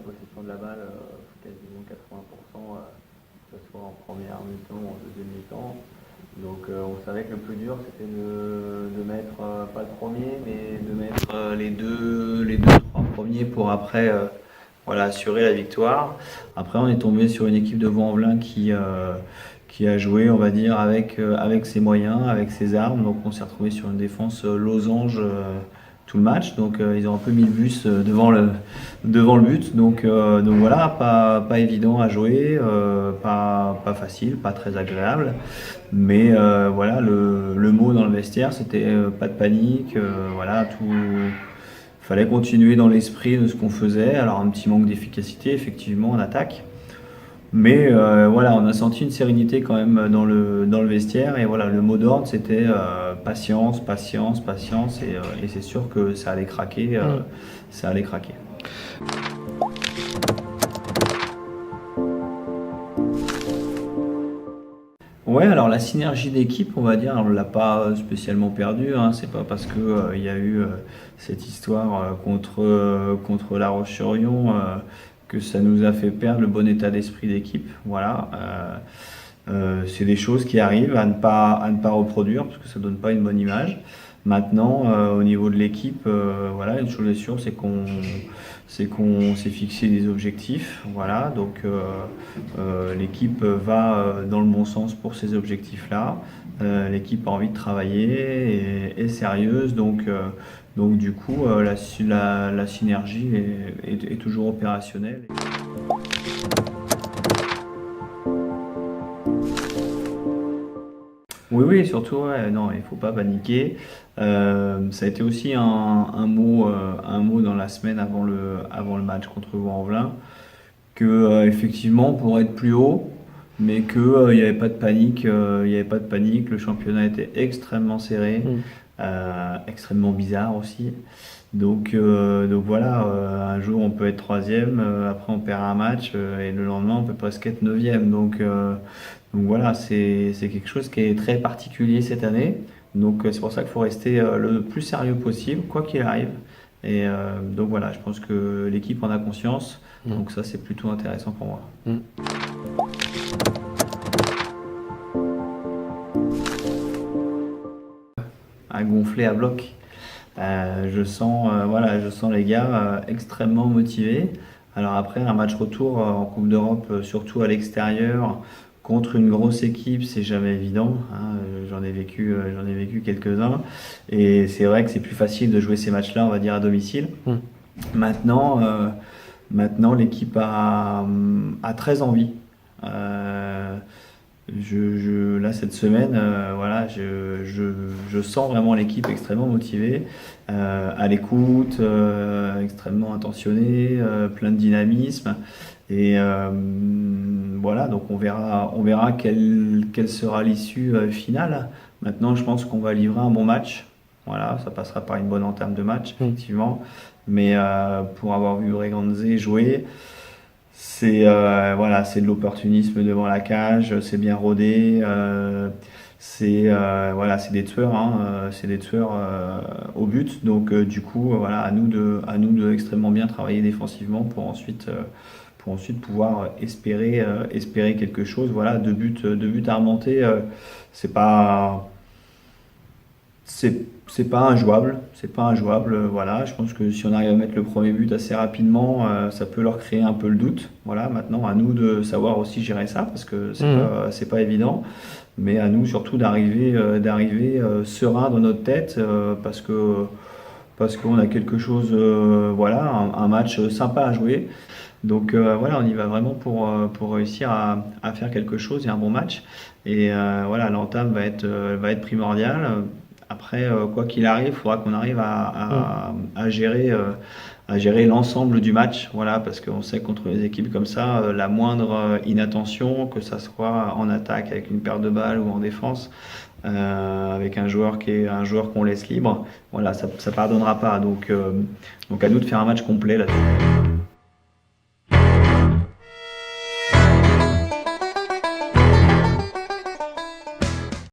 possession de la balle, quasiment 80%, que ce soit en première mi-temps ou en deuxième mi-temps. Donc on savait que le plus dur c'était de mettre, pas le premier, mais de mettre les deux, trois premiers pour après voilà, assurer la victoire. Après on est tombé sur une équipe de Vaux-en-Velin qui a joué, on va dire, avec ses moyens, avec ses armes. Donc on s'est retrouvé sur une défense losange tout le match. Donc ils ont un peu mis le bus devant le but. Donc voilà, pas évident à jouer, pas facile, pas très agréable. Mais voilà, le mot dans le vestiaire, c'était pas de panique. Voilà, tout. Fallait continuer dans l'esprit de ce qu'on faisait. Alors un petit manque d'efficacité, effectivement, en attaque. Mais voilà, on a senti une sérénité quand même dans le vestiaire. Et voilà, le mot d'ordre, c'était patience, patience, patience. Et c'est sûr que ça allait craquer. Ça allait craquer. Ouais, alors la synergie d'équipe, on va dire, on ne l'a pas spécialement perdue. Hein. C'est pas parce que il y a eu cette histoire contre La Roche-sur-Yon que ça nous a fait perdre le bon état d'esprit d'équipe. Voilà. C'est des choses qui arrivent à ne pas reproduire parce que ça donne pas une bonne image. Maintenant, au niveau de l'équipe, voilà, une chose est sûre, c'est qu'on s'est fixé des objectifs. Voilà, donc l'équipe va dans le bon sens pour ces objectifs-là. L'équipe a envie de travailler et est sérieuse, donc du coup, la synergie est toujours opérationnelle. Oui, oui, surtout, ouais, non, il faut pas paniquer. Ça a été aussi un mot dans la semaine avant le match contre Vaux-en-Velin, que effectivement, on pourrait être plus haut, mais que il n'y avait pas de panique. Il y avait pas de panique. Le championnat était extrêmement serré, extrêmement bizarre aussi. Donc voilà, un jour on peut être troisième, après on perd un match et le lendemain on peut presque être neuvième. Donc voilà, c'est quelque chose qui est très particulier cette année. Donc c'est pour ça qu'il faut rester le plus sérieux possible, quoi qu'il arrive. Et donc voilà, je pense que l'équipe en a conscience. Donc ça c'est plutôt intéressant pour moi. À gonfler à bloc. Voilà, je sens les gars extrêmement motivés. Alors après, un match retour en Coupe d'Europe, surtout à l'extérieur, contre une grosse équipe, c'est jamais évident. Hein. J'en ai vécu quelques-uns. Et c'est vrai que c'est plus facile de jouer ces matchs-là, on va dire, à domicile. Maintenant, maintenant l'équipe a très envie. Euh, là, cette semaine, voilà, je sens vraiment l'équipe extrêmement motivée, à l'écoute, extrêmement attentionnée, plein de dynamisme. Et voilà, donc on verra quelle sera l'issue finale. Maintenant, je pense qu'on va livrer un bon match. Voilà, ça passera par une bonne entame de match, effectivement. Mais pour avoir vu Breganze jouer, c'est voilà, c'est de l'opportunisme devant la cage, c'est bien rodé, voilà, c'est des tueurs, hein, c'est des tueurs au but. Donc du coup, voilà, à nous de extrêmement bien travailler défensivement pour ensuite pouvoir espérer quelque chose. Voilà, deux buts à remonter, c'est pas c'est pas injouable, c'est pas injouable. Voilà, je pense que si on arrive à mettre le premier but assez rapidement, ça peut leur créer un peu le doute. Voilà, maintenant à nous de savoir aussi gérer ça parce que c'est pas évident. Mais à nous surtout d'arriver serein dans notre tête parce qu'on a quelque chose, voilà, un match sympa à jouer. Donc voilà, on y va vraiment pour réussir à faire quelque chose et un bon match. Et voilà, l'entame va être primordiale. Après, quoi qu'il arrive, il faudra qu'on arrive à gérer l'ensemble du match. Voilà, parce qu'on sait que contre les équipes comme ça, la moindre inattention, que ça soit en attaque avec une paire de balles ou en défense, avec un joueur qu'on laisse libre, voilà, ça pardonnera pas. Donc à nous de faire un match complet là-dessus.